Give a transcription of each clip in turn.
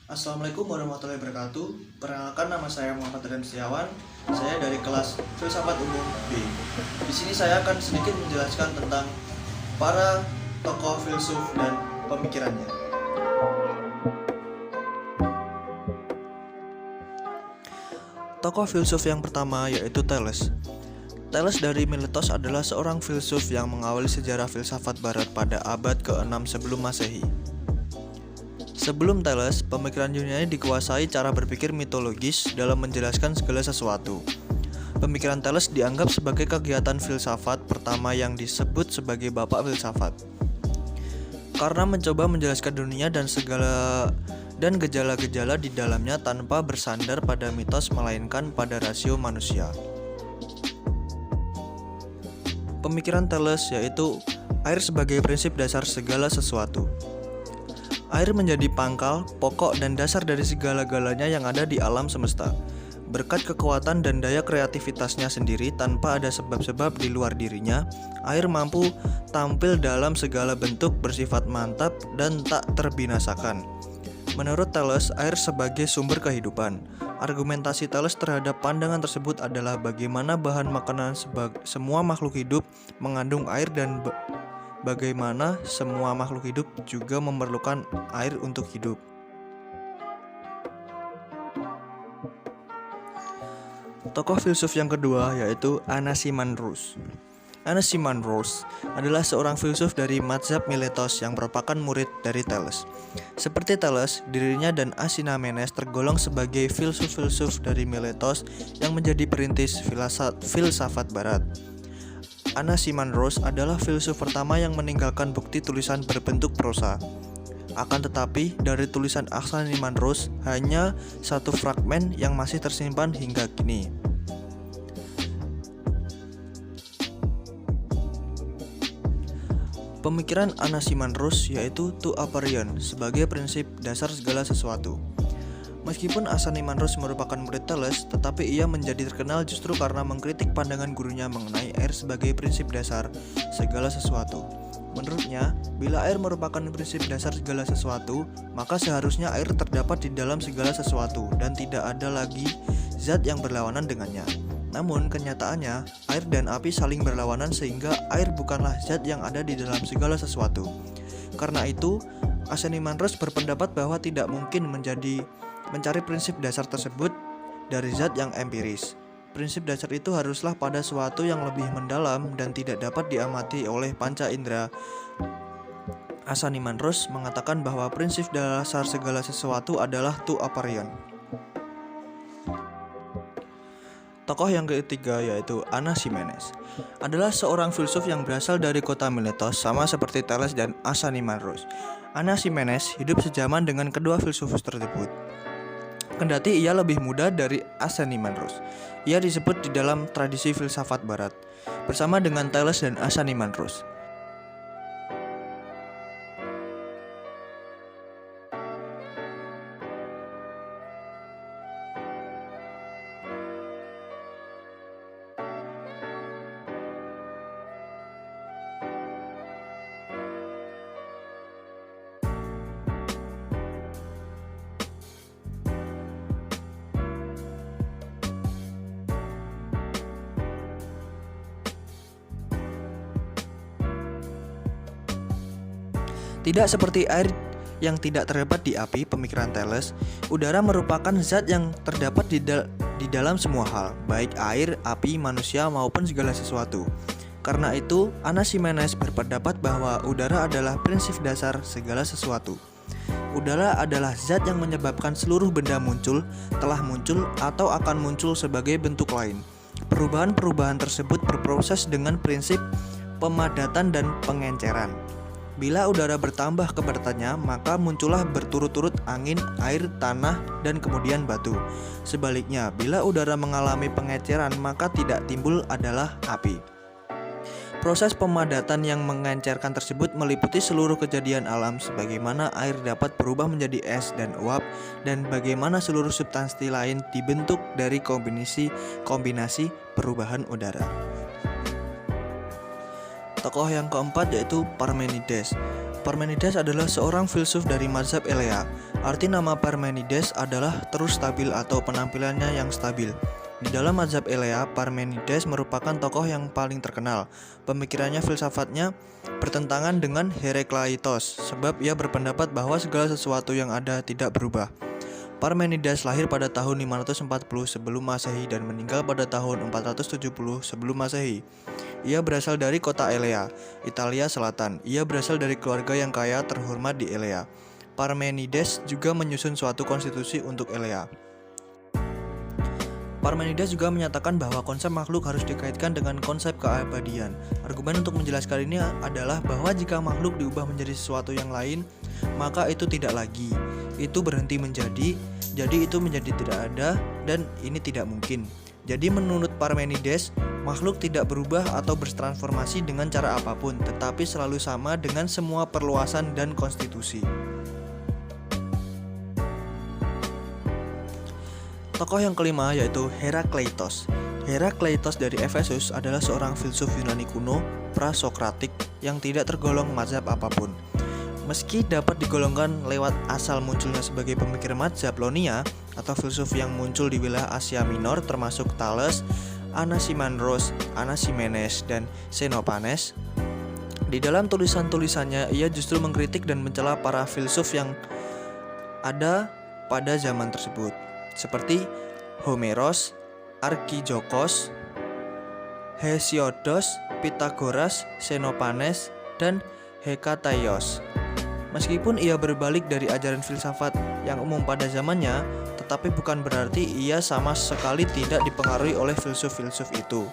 Assalamualaikum warahmatullahi wabarakatuh. Perkenalkan, nama saya Muhammad Adam Setiawan. Saya dari kelas Filsafat Umum B. Di sini saya akan sedikit menjelaskan tentang para tokoh filsuf dan pemikirannya. Tokoh filsuf yang pertama yaitu Thales. Thales dari Miletos adalah seorang filsuf yang mengawali sejarah filsafat barat pada abad ke-6 sebelum Masehi. Sebelum Thales, pemikiran Yunani dikuasai cara berpikir mitologis dalam menjelaskan segala sesuatu. Pemikiran Thales dianggap sebagai kegiatan filsafat pertama yang disebut sebagai bapak filsafat. Karena mencoba menjelaskan dunia dan gejala-gejala di dalamnya tanpa bersandar pada mitos melainkan pada rasio manusia. Pemikiran Thales yaitu air sebagai prinsip dasar segala sesuatu. Air menjadi pangkal, pokok, dan dasar dari segala-galanya yang ada di alam semesta. Berkat kekuatan dan daya kreativitasnya sendiri tanpa ada sebab-sebab di luar dirinya, air mampu tampil dalam segala bentuk bersifat mantap dan tak terbinasakan. Menurut Thales, air sebagai sumber kehidupan. Argumentasi Thales terhadap pandangan tersebut adalah bagaimana bahan makanan semua makhluk hidup mengandung air dan bagaimana semua makhluk hidup juga memerlukan air untuk hidup. Tokoh filsuf yang kedua yaitu Anaximandros. Anaximandros adalah seorang filsuf dari mazhab Miletos yang merupakan murid dari Thales. Seperti Thales, dirinya dan Anaximenes tergolong sebagai filsuf-filsuf dari Miletos yang menjadi perintis filsafat barat. Anaximandros adalah filsuf pertama yang meninggalkan bukti tulisan berbentuk prosa. Akan tetapi, dari tulisan Anaximandros hanya satu fragmen yang masih tersimpan hingga kini. Pemikiran Anaximandros yaitu to aperion sebagai prinsip dasar segala sesuatu. Meskipun Anaximandros merupakan murid Thales, tetapi ia menjadi terkenal justru karena mengkritik pandangan gurunya mengenai air sebagai prinsip dasar segala sesuatu. Menurutnya, bila air merupakan prinsip dasar segala sesuatu, maka seharusnya air terdapat di dalam segala sesuatu dan tidak ada lagi zat yang berlawanan dengannya. Namun kenyataannya, air dan api saling berlawanan sehingga air bukanlah zat yang ada di dalam segala sesuatu. Karena itu, Anaximandros berpendapat bahwa tidak mungkin mencari prinsip dasar tersebut dari zat yang empiris. Prinsip dasar itu haruslah pada suatu yang lebih mendalam dan tidak dapat diamati oleh panca indera. Anaximandros mengatakan bahwa prinsip dasar segala sesuatu adalah to aperion. Tokoh yang ketiga yaitu Anaximenes adalah seorang filsuf yang berasal dari kota Miletos sama seperti Thales dan Anaximandros. Anaximenes hidup sejaman dengan kedua filsuf tersebut. Kendati ia lebih muda dari Anaximandros, ia disebut di dalam tradisi filsafat barat bersama dengan Thales dan Anaximandros. Tidak seperti air yang tidak terdapat di api, pemikiran Thales, udara merupakan zat yang terdapat di dalam semua hal, baik air, api, manusia, maupun segala sesuatu. Karena itu, Anaximenes berpendapat bahwa udara adalah prinsip dasar segala sesuatu. Udara adalah zat yang menyebabkan seluruh benda muncul, telah muncul, atau akan muncul sebagai bentuk lain. Perubahan-perubahan tersebut berproses dengan prinsip pemadatan dan pengenceran. Bila udara bertambah kepadatannya, maka muncullah berturut-turut angin, air, tanah, dan kemudian batu. Sebaliknya, bila udara mengalami pengeceran, maka tidak timbul adalah api. Proses pemadatan yang mengencerkan tersebut meliputi seluruh kejadian alam, sebagaimana air dapat berubah menjadi es dan uap, dan bagaimana seluruh substansi lain dibentuk dari kombinasi perubahan udara. Tokoh yang keempat yaitu Parmenides. Parmenides adalah seorang filsuf dari mazhab Elea. Arti nama Parmenides adalah terus stabil atau penampilannya yang stabil. Di dalam mazhab Elea, Parmenides merupakan tokoh yang paling terkenal. Pemikirannya filsafatnya bertentangan dengan Herakleitos, sebab ia berpendapat bahwa segala sesuatu yang ada tidak berubah. Parmenides lahir pada tahun 540 sebelum Masehi dan meninggal pada tahun 470 sebelum Masehi. Ia berasal dari kota Elea, Italia Selatan. Ia berasal dari keluarga yang kaya terhormat di Elea. Parmenides juga menyusun suatu konstitusi untuk Elea. Parmenides juga menyatakan bahwa konsep makhluk harus dikaitkan dengan konsep keabadian. Argumen untuk menjelaskan ini adalah bahwa jika makhluk diubah menjadi sesuatu yang lain, maka itu tidak lagi. Itu berhenti menjadi, jadi itu menjadi tidak ada, dan ini tidak mungkin. Jadi menurut Parmenides, makhluk tidak berubah atau bertransformasi dengan cara apapun, tetapi selalu sama dengan semua perluasan dan konstitusi. Tokoh yang kelima yaitu Herakleitos. Herakleitos dari Efesus adalah seorang filsuf Yunani kuno prasokratik yang tidak tergolong mazhab apapun. Meski dapat digolongkan lewat asal munculnya sebagai pemikir mazhab Lonia atau filsuf yang muncul di wilayah Asia Minor termasuk Thales, Anaximandros, Anaximenes, dan Xenopanes, di dalam tulisan-tulisannya ia justru mengkritik dan mencela para filsuf yang ada pada zaman tersebut, seperti Homeros, Archijokos, Hesiodos, Pythagoras, Xenopanes, dan Hekataios. Meskipun ia berbalik dari ajaran filsafat yang umum pada zamannya, tetapi bukan berarti ia sama sekali tidak dipengaruhi oleh filsuf-filsuf itu.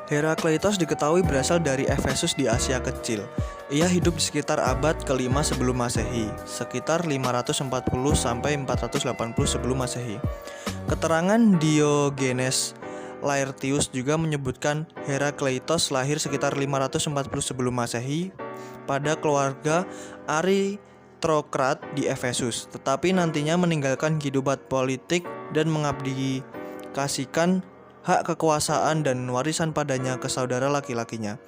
Herakleitos diketahui berasal dari Efesus di Asia Kecil. Ia hidup di sekitar abad ke-5 sebelum Masehi, sekitar 540 sampai 480 sebelum Masehi. Keterangan Diogenes Laertius juga menyebutkan Herakleitos lahir sekitar 540 sebelum Masehi pada keluarga aristokrat di Efesus, tetapi nantinya meninggalkan kehidupan politik dan mengabdikasikan hak kekuasaan dan warisan padanya ke saudara laki-lakinya.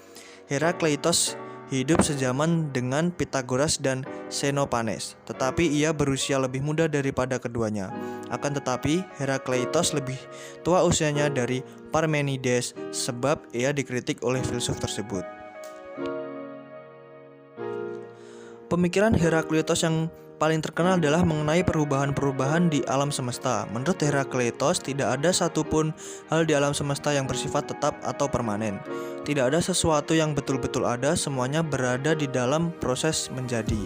Herakleitos hidup sezaman dengan Pythagoras dan Xenopanes, tetapi ia berusia lebih muda daripada keduanya. Akan tetapi, Herakleitos lebih tua usianya dari Parmenides sebab ia dikritik oleh filsuf tersebut. Pemikiran Herakleitos yang paling terkenal adalah mengenai perubahan-perubahan di alam semesta. Menurut Herakleitos, tidak ada satupun hal di alam semesta yang bersifat tetap atau permanen. Tidak ada sesuatu yang betul-betul ada, semuanya berada di dalam proses menjadi.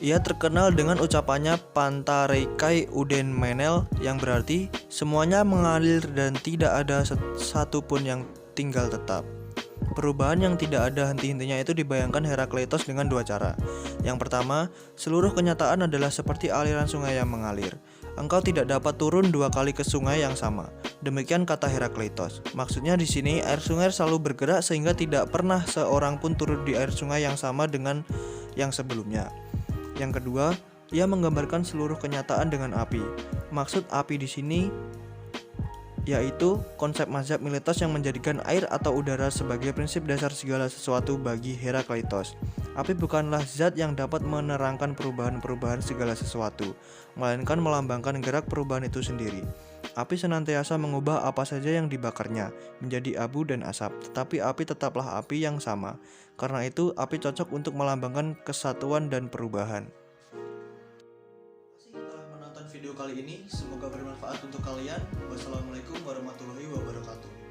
Ia terkenal dengan ucapannya Pantareikai Uden Menel, yang berarti semuanya mengalir dan tidak ada satupun yang tinggal tetap. Perubahan yang tidak ada henti-hentinya itu dibayangkan Herakleitos dengan dua cara. Yang pertama, seluruh kenyataan adalah seperti aliran sungai yang mengalir. Engkau tidak dapat turun dua kali ke sungai yang sama. Demikian kata Herakleitos. Maksudnya di sini air sungai selalu bergerak sehingga tidak pernah seorang pun turun di air sungai yang sama dengan yang sebelumnya. Yang kedua, ia menggambarkan seluruh kenyataan dengan api. Maksud api di sini yaitu konsep mazhab Miletos yang menjadikan air atau udara sebagai prinsip dasar segala sesuatu bagi Herakleitos. Api bukanlah zat yang dapat menerangkan perubahan-perubahan segala sesuatu, melainkan melambangkan gerak perubahan itu sendiri. Api senantiasa mengubah apa saja yang dibakarnya menjadi abu dan asap, tetapi api tetaplah api yang sama. Karena itu, api cocok untuk melambangkan kesatuan dan perubahan. Telah menonton video kali ini, semoga bermanfaat untuk kalian. Wassalamualaikum warahmatullahi wabarakatuh.